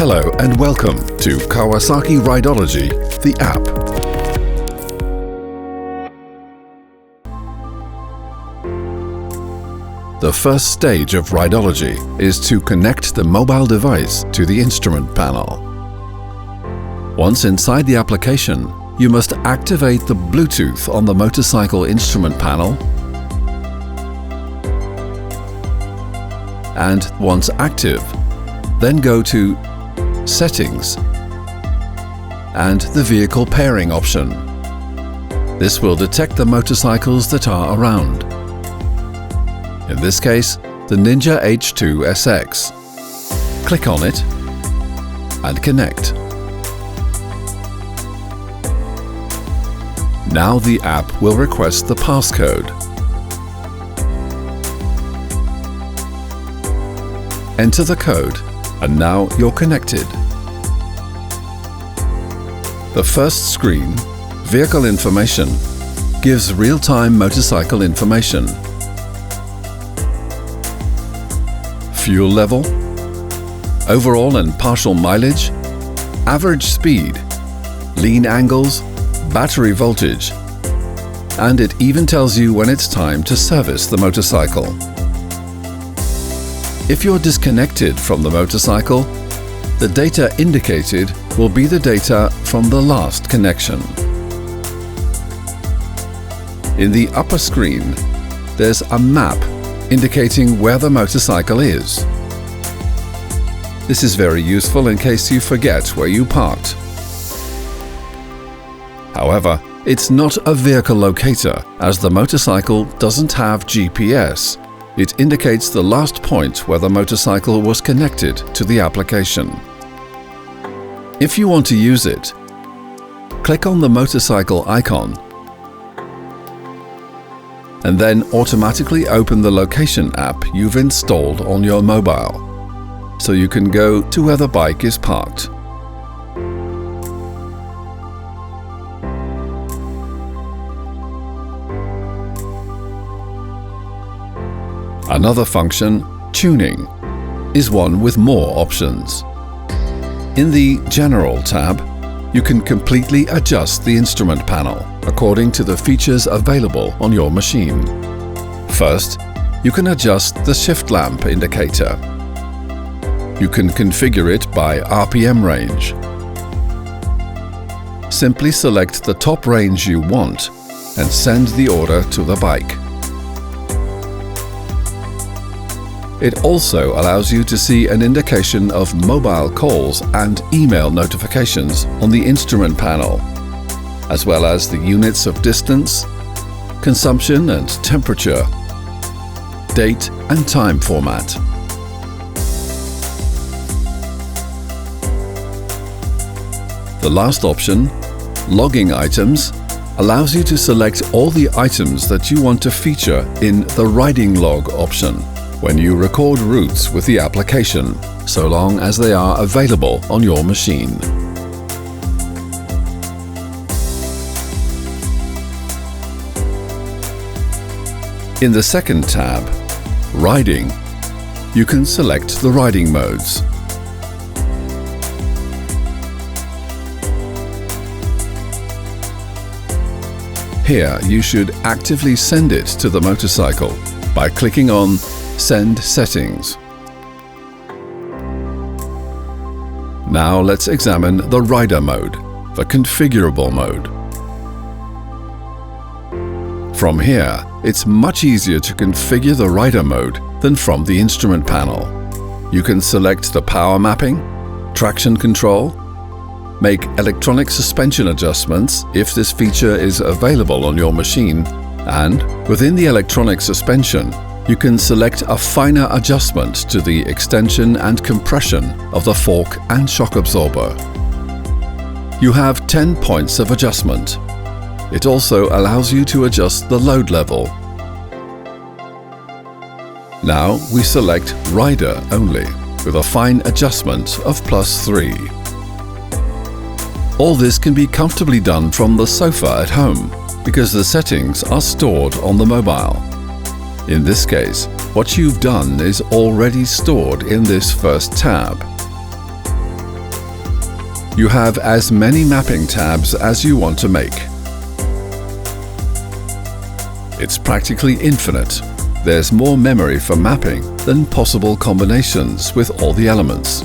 Hello and welcome to Kawasaki Rideology, the app. The first stage of Rideology is to connect the mobile device to the instrument panel. Once inside the application, you must activate the Bluetooth on the motorcycle instrument panel, and once active, then go to Settings and the Vehicle Pairing option. This will detect the motorcycles that are around. In this case, the Ninja H2 SX. Click on it and connect. Now the app will request the passcode. Enter the code, and now you're connected. The first screen, Vehicle Information, gives real-time motorcycle information. Fuel level, overall and partial mileage, average speed, lean angles, battery voltage, and it even tells you when it's time to service the motorcycle. If you're disconnected from the motorcycle, the data indicated will be the data from the last connection. In the upper screen, there's a map indicating where the motorcycle is. This is very useful in case you forget where you parked. However, it's not a vehicle locator, as the motorcycle doesn't have GPS. It indicates the last point where the motorcycle was connected to the application. If you want to use it, click on the motorcycle icon and then automatically open the location app you've installed on your mobile, so you can go to where the bike is parked. Another function, Tuning, is one with more options. In the General tab, you can completely adjust the instrument panel according to the features available on your machine. First, you can adjust the shift lamp indicator. You can configure it by RPM range. Simply select the top range you want and send the order to the bike. It also allows you to see an indication of mobile calls and email notifications on the instrument panel, as well as the units of distance, consumption and temperature, date and time format. The last option, Logging Items, allows you to select all the items that you want to feature in the Riding Log option when you record routes with the application, so long as they are available on your machine. In the second tab, Riding, you can select the riding modes. Here you should actively send it to the motorcycle by clicking on Send Settings. Now let's examine the rider mode, the configurable mode. From here, it's much easier to configure the rider mode than from the instrument panel. You can select the power mapping, traction control, make electronic suspension adjustments if this feature is available on your machine, and within the electronic suspension, you can select a finer adjustment to the extension and compression of the fork and shock absorber. You have 10 points of adjustment. It also allows you to adjust the load level. Now we select Rider only, with a fine adjustment of +3. All this can be comfortably done from the sofa at home, because the settings are stored on the mobile. In this case, what you've done is already stored in this first tab. You have as many mapping tabs as you want to make. It's practically infinite. There's more memory for mapping than possible combinations with all the elements.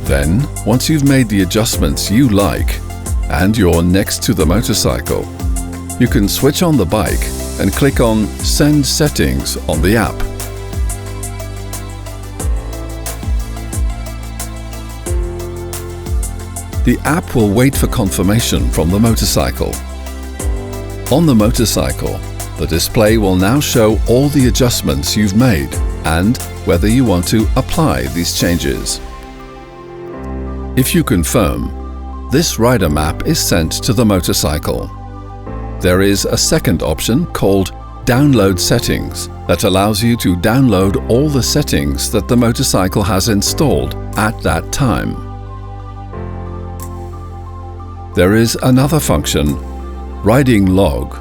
Then, once you've made the adjustments you like, and you're next to the motorcycle, you can switch on the bike and click on Send Settings on the app. The app will wait for confirmation from the motorcycle. On the motorcycle, the display will now show all the adjustments you've made and whether you want to apply these changes. If you confirm, this rider map is sent to the motorcycle. There is a second option called Download Settings that allows you to download all the settings that the motorcycle has installed at that time. There is another function, Riding Log,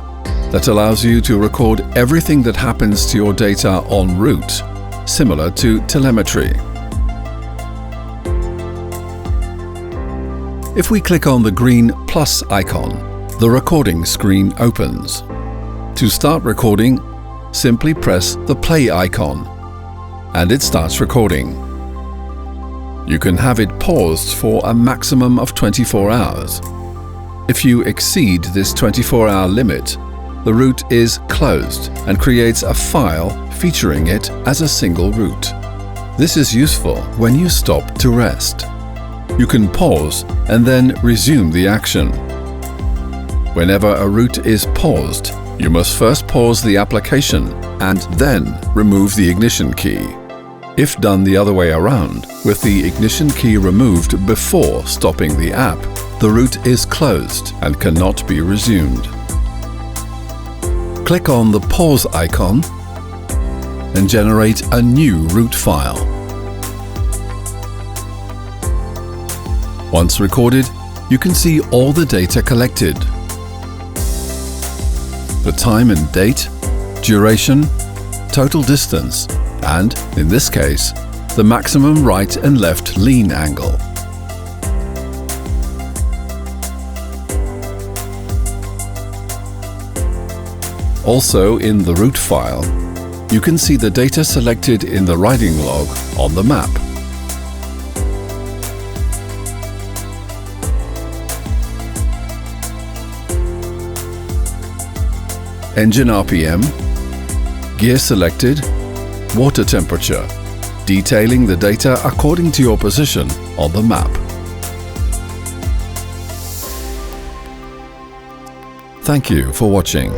that allows you to record everything that happens to your data en route, similar to telemetry. If we click on the green plus icon, the recording screen opens. To start recording, simply press the play icon, and it starts recording. You can have it paused for a maximum of 24 hours. If you exceed this 24-hour limit, the route is closed and creates a file featuring it as a single route. This is useful when you stop to rest. You can pause and then resume the action. Whenever a route is paused, you must first pause the application and then remove the ignition key. If done the other way around, with the ignition key removed before stopping the app, the route is closed and cannot be resumed. Click on the pause icon and generate a new route file. Once recorded, you can see all the data collected. The time and date, duration, total distance, and, in this case, the maximum right and left lean angle. Also in the route file, you can see the data selected in the riding log on the map. Engine RPM, gear selected, water temperature, detailing the data according to your position on the map. Thank you for watching.